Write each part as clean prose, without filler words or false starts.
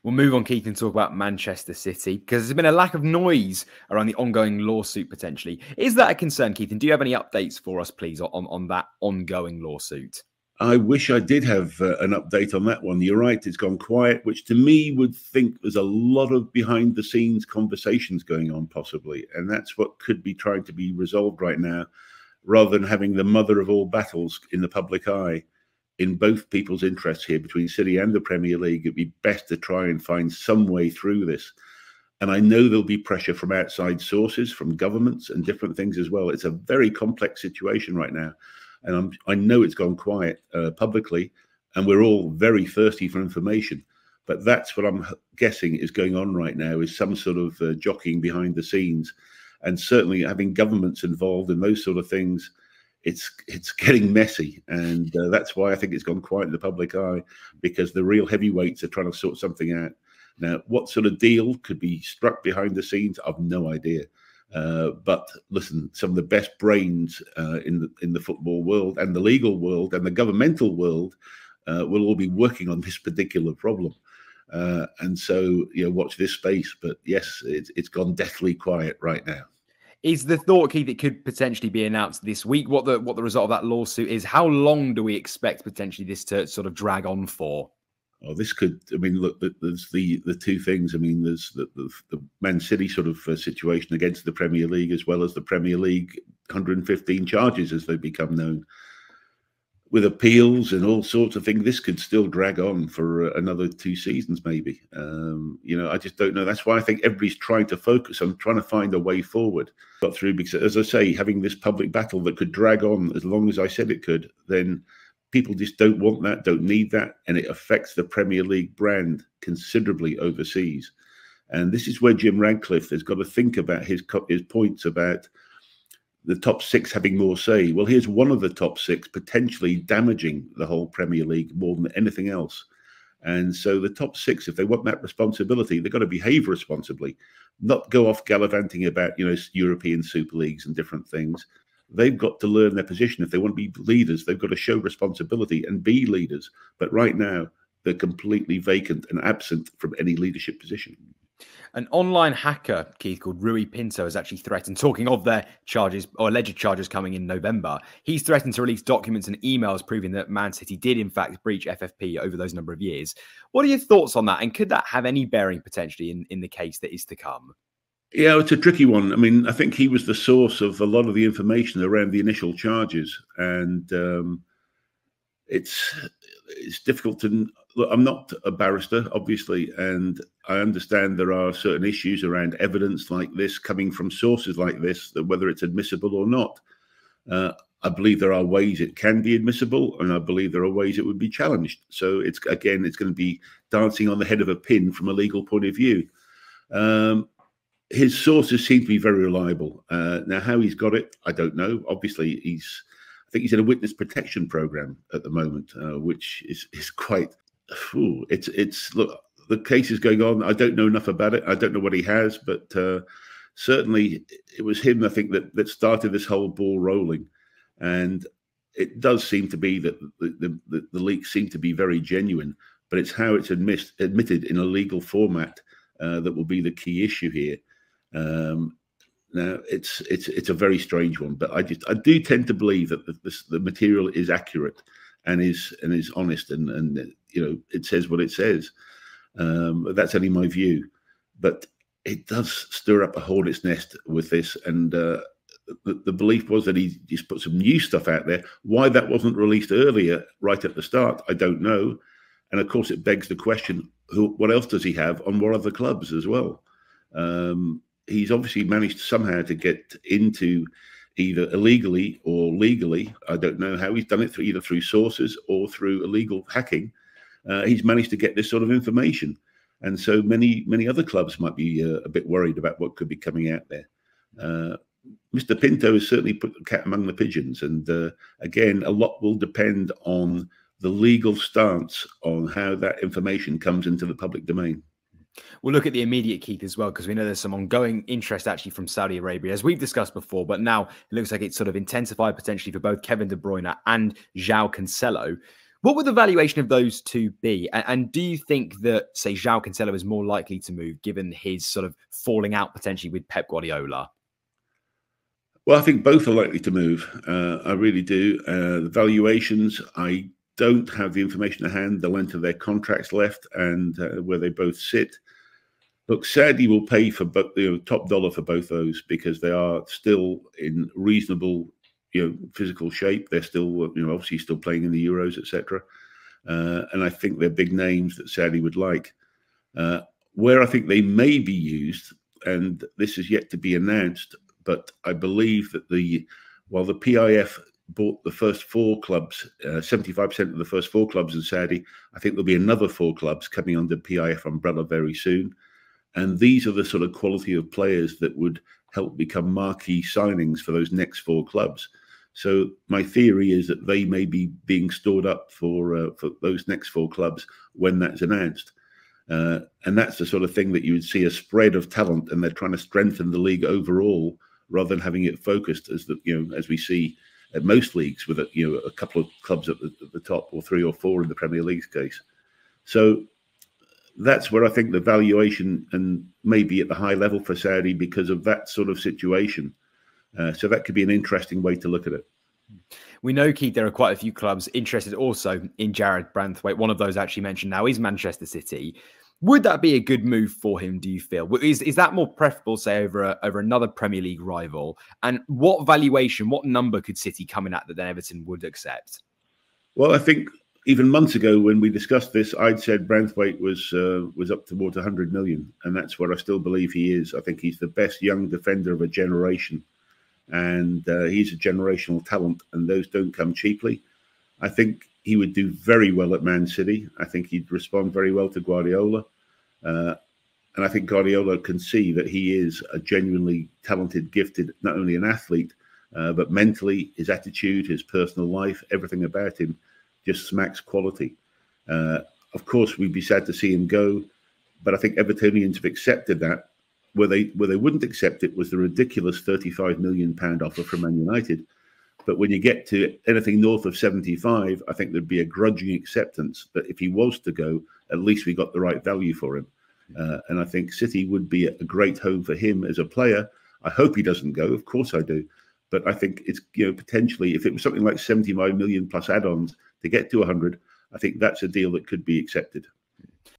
We'll move on, Keith, and talk about Manchester City, because there's been a lack of noise around the ongoing lawsuit potentially. Is that a concern, Keith? And do you have any updates for us, please, on that ongoing lawsuit? I wish I did have an update on that one. You're right, it's gone quiet, which to me would think there's a lot of behind-the-scenes conversations going on, possibly. And that's what could be trying to be resolved right now, rather than having the mother of all battles in the public eye. In both people's interests here, between City and the Premier League, it'd be best to try and find some way through this. And I know there'll be pressure from outside sources, from governments and different things as well. It's a very complex situation right now. And I know it's gone quiet publicly, and we're all very thirsty for information. But that's what I'm guessing is going on right now, is some sort of jockeying behind the scenes. And certainly having governments involved in those sort of things, it's getting messy, and that's why I think it's gone quiet in the public eye, because the real heavyweights are trying to sort something out. Now, what sort of deal could be struck behind the scenes, I've no idea. But listen, some of the best brains in the football world and the legal world and the governmental world will all be working on this particular problem. And so, watch this space. But yes, it's gone deathly quiet right now. Is the thought, Keith, it could potentially be announced this week? What the result of that lawsuit is? How long do we expect potentially this to sort of drag on for? Oh, this could. I mean, look, there's the two things. I mean, there's the Man City sort of situation against the Premier League, as well as the Premier League 115 charges as they become known, with appeals and all sorts of things. This could still drag on for another 2 seasons, maybe. I just don't know. That's why I think everybody's trying to focus on trying to find a way forward. Got through because, as I say, having this public battle that could drag on as long as I said it could, then people just don't want that, don't need that, and it affects the Premier League brand considerably overseas. And this is where Jim Radcliffe has got to think about his points about the top 6 having more say. Well, here's one of the top 6 potentially damaging the whole Premier League more than anything else. And so the top 6, if they want that responsibility, they've got to behave responsibly, not go off gallivanting about, European Super Leagues and different things. They've got to learn their position. If they want to be leaders, they've got to show responsibility and be leaders. But right now, they're completely vacant and absent from any leadership position. An online hacker, Keith, called Rui Pinto has actually threatened, talking of their charges or alleged charges coming in November, he's threatened to release documents and emails proving that Man City did in fact breach FFP over those number of years. What are your thoughts on that? And could that have any bearing potentially in the case that is to come? Yeah, it's a tricky one. I mean, I think he was the source of a lot of the information around the initial charges. And it's difficult to... Look, I'm not a barrister, obviously, and I understand there are certain issues around evidence like this coming from sources like this, that whether it's admissible or not. I believe there are ways it can be admissible, and I believe there are ways it would be challenged. So it's going to be dancing on the head of a pin from a legal point of view. His sources seem to be very reliable. Now, how he's got it, I don't know. Obviously, I think he's in a witness protection program at the moment, which is quite... Look, the case is going on. I don't know enough about it. I don't know what he has, but certainly it was him, I think, that started this whole ball rolling. And it does seem to be that the leaks seem to be very genuine, but it's how it's admitted in a legal format that will be the key issue here. Now it's a very strange one, but I do tend to believe that the material is accurate and is honest, and it says what it says. That's only my view, but it does stir up a hornet's nest with this. And the belief was that he just put some new stuff out there. Why that wasn't released earlier, right at the start, I don't know. And of course, it begs the question: what else does he have on what other clubs as well? He's obviously managed somehow to get into, either illegally or legally, I don't know how he's done it, either through sources or through illegal hacking. He's managed to get this sort of information. And so many other clubs might be a bit worried about what could be coming out there. Mr. Pinto has certainly put the cat among the pigeons. And again, a lot will depend on the legal stance on how that information comes into the public domain. We'll look at the immediate, Keith, as well, because we know there's some ongoing interest actually from Saudi Arabia, as we've discussed before. But now it looks like it's sort of intensified potentially for both Kevin De Bruyne and João Cancelo. What would the valuation of those two be? And do you think that, say, João Cancelo is more likely to move given his sort of falling out potentially with Pep Guardiola? Well, I think both are likely to move. I really do. The valuations, I don't have the information at hand, the length of their contracts left and where they both sit. Look, Saudi will pay for top dollar for both those because they are still in reasonable, physical shape. They're still, obviously still playing in the Euros, etc. And I think they're big names that Saudi would like. Where I think they may be used, and this is yet to be announced, but I believe that while the PIF bought the first 4 clubs, 75% of the first 4 clubs in Saudi, I think there'll be another 4 clubs coming under PIF umbrella very soon. And these are the sort of quality of players that would help become marquee signings for those next 4 clubs. So my theory is that they may be being stored up for those next 4 clubs when that's announced. And that's the sort of thing that you would see a spread of talent, and they're trying to strengthen the league overall rather than having it focused as we see at most leagues with a couple of clubs at the top, or 3 or 4 in the Premier League's case. So that's where I think the valuation and maybe at the high level for Saudi because of that sort of situation. So that could be an interesting way to look at it. We know, Keith, there are quite a few clubs interested also in Jared Branthwaite. One of those actually mentioned now is Manchester City. Would that be a good move for him, do you feel? Is that more preferable, say, over another Premier League rival? And what valuation, what number could City come in at that then Everton would accept? Well, I think even months ago when we discussed this, I'd said Branthwaite was up towards 100 million. And that's what I still believe he is. I think he's the best young defender of a generation. And he's a generational talent, and those don't come cheaply. I think he would do very well at Man City. I think he'd respond very well to Guardiola. And I think Guardiola can see that he is a genuinely talented, gifted, not only an athlete, but mentally, his attitude, his personal life, everything about him just smacks quality. Of course, we'd be sad to see him go, but I think Evertonians have accepted that. Where they wouldn't accept it was the ridiculous £35 million offer from Man United. But when you get to anything north of 75, I think there'd be a grudging acceptance that if he was to go, at least we got the right value for him. And I think City would be a great home for him as a player. I hope he doesn't go. Of course I do. But I think it's, potentially, if it was something like 75 million plus add-ons to get to 100, I think that's a deal that could be accepted.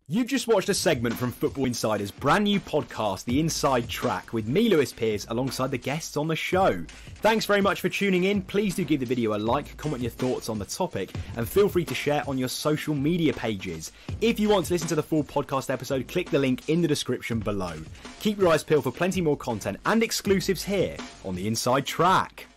You've just watched a segment from Football Insider's brand new podcast, The Inside Track, with me, Lewis Pearce, alongside the guests on the show. Thanks very much for tuning in. Please do give the video a like, comment your thoughts on the topic, and feel free to share on your social media pages. If you want to listen to the full podcast episode, click the link in the description below. Keep your eyes peeled for plenty more content and exclusives here on The Inside Track.